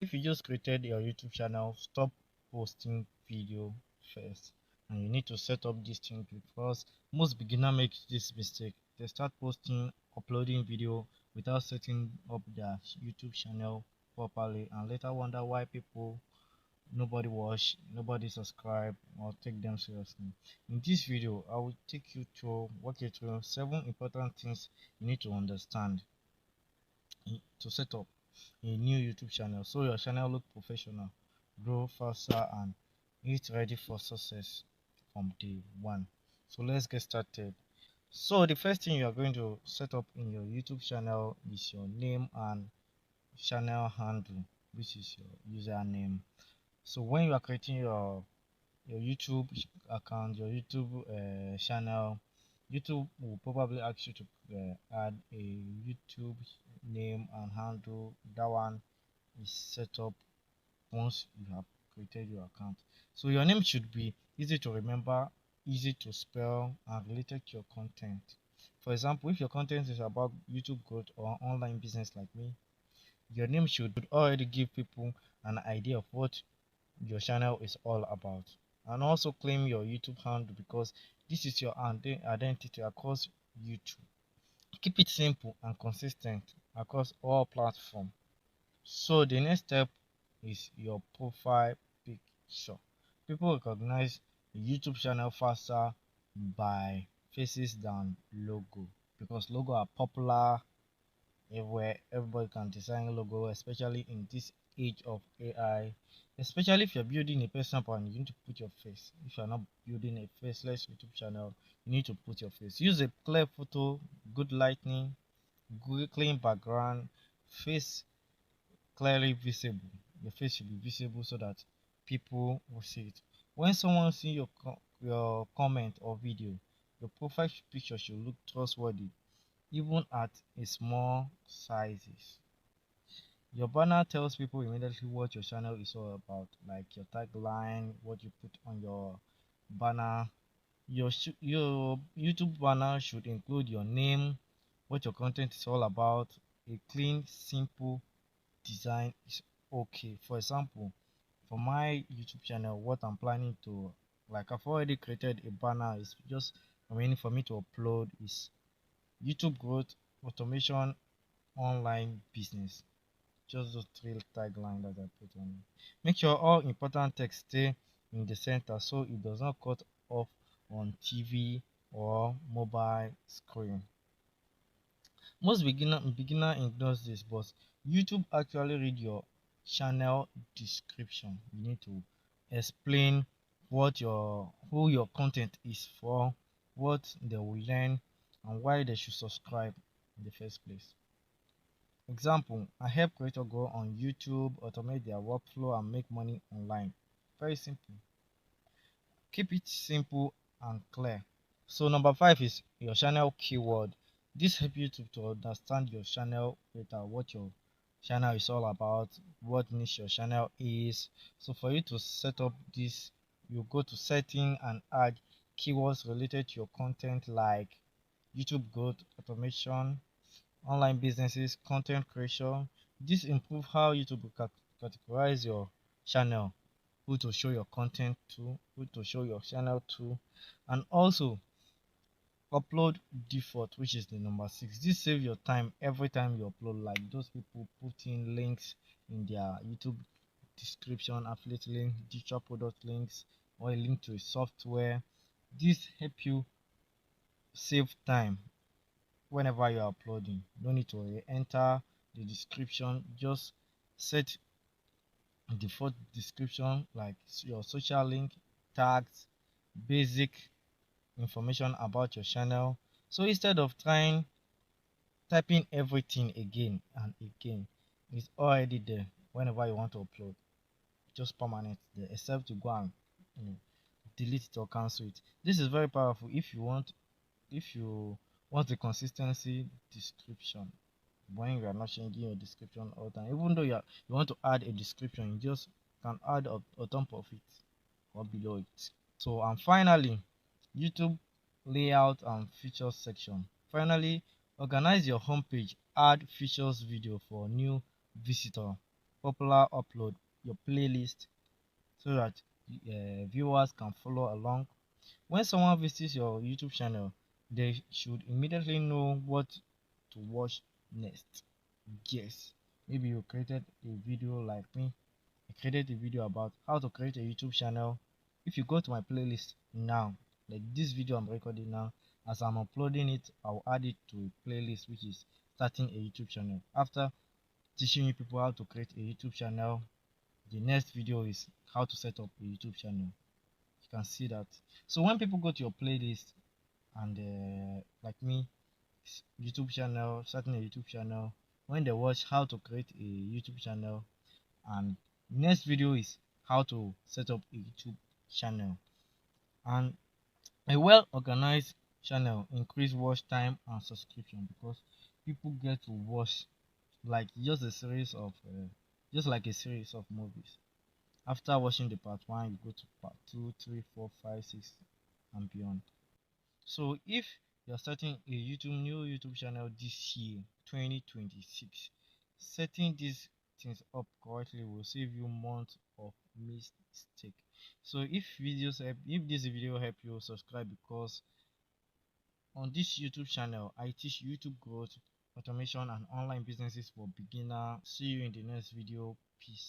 If you just created your YouTube channel, stop posting video first, and you need to set up this thing, because most beginner make this mistake. They start posting, uploading video without setting up their YouTube channel properly, and later wonder why people nobody watch, nobody subscribe or take them seriously. In this video, I will take you through, walk you through 7 important things you need to understand to set up a new YouTube channel so your channel look professional, grow faster, and it's ready for success from day one. So let's get started. So the first thing you are going to set up in your YouTube channel is your name and channel handle, which is your username. So when you are creating your YouTube account, your YouTube channel, YouTube will probably ask you to add a YouTube name and handle. That one is set up once you have created your account. So your name should be easy to remember, easy to spell, and related to your content. For example, if your content is about YouTube growth or online business like me, your name should already give people an idea of what your channel is all about. And also claim your YouTube handle, because this is your identity across YouTube. Keep it simple and consistent across all platforms. So the next step is your profile picture. People recognize the YouTube channel faster by faces than logo, because logo are popular everywhere. Everybody can design logo, especially in this age of AI. Especially if you're building a personal brand, you need to put your face. If you're not building a faceless YouTube channel, you need to put your face. Use a clear photo, good lighting, good clean background, face clearly visible. Your face should be visible so that people will see it. When someone see your comment or video, your profile picture should look trustworthy even at a small sizes. Your banner tells people immediately what your channel is all about, like your tagline, what you put on your banner. Your YouTube banner should include your name, what your content is all about. A clean, simple design is okay. For example, for my YouTube channel, what I'm planning to, like, I've already created a banner. It's just for me to upload is YouTube growth, automation, online business. Just those three tagline that I put on it. Make sure all important text stay in the center so it does not cut off on TV or mobile screen. Most beginner ignores this, but YouTube actually read your channel description. You need to explain who your content is for, what they will learn, and why they should subscribe in the first place. Example, I help creators grow on YouTube, automate their workflow, and make money online. Very simple. Keep it simple and clear. So number 5 is your channel keyword. This helps you to understand your channel better, what your channel is all about, what niche your channel is. So for you to set up this, you go to setting and add keywords related to your content, like YouTube growth, automation, online businesses, content creation. This improve how YouTube will categorize your channel, who to show your content to, who to show your channel to, and also upload default, which is the number 6. This save your time every time you upload, like those people putting links in their YouTube description, affiliate link, digital product links, or a link to a software. This help you save time whenever you are uploading. No need to enter the description, just set default description like your social link, tags, basic information about your channel. So instead of typing everything again and again, it's already there whenever you want to upload. Just permanent there, except to go and you know, delete it or cancel it. This is very powerful if you want the consistency description. When you are not changing your description all the time, even though you want to add a description, you just can add on top of it or below it. So and finally, YouTube layout and features section. Finally, organize your homepage, add features video for new visitor, popular upload your playlist so that viewers can follow along. When someone visits your YouTube channel, they should immediately know what to watch next. Yes, maybe you created a video like me. I created a video about how to create a YouTube channel. If you go to my playlist now, like this video I'm recording now, as I'm uploading it, I'll add it to a playlist which is starting a YouTube channel. After teaching you people how to create a YouTube channel, the next video is how to set up a YouTube channel. You can see that. So when people go to your playlist and like me, YouTube channel, starting a YouTube channel, when they watch how to create a YouTube channel, and next video is how to set up a YouTube channel. And a well organized channel increase watch time and subscription because people get to watch like just a series of just like a series of movies. After watching the part 1, you go to part 2, 3, 4, 5, 6, and beyond. So if you're starting a new YouTube channel this year, 2026, setting these things up correctly will save you months of mistake. So if this video help you, subscribe, because on this YouTube channel I teach YouTube growth, automation, and online businesses for beginner. See you in the next video. Peace.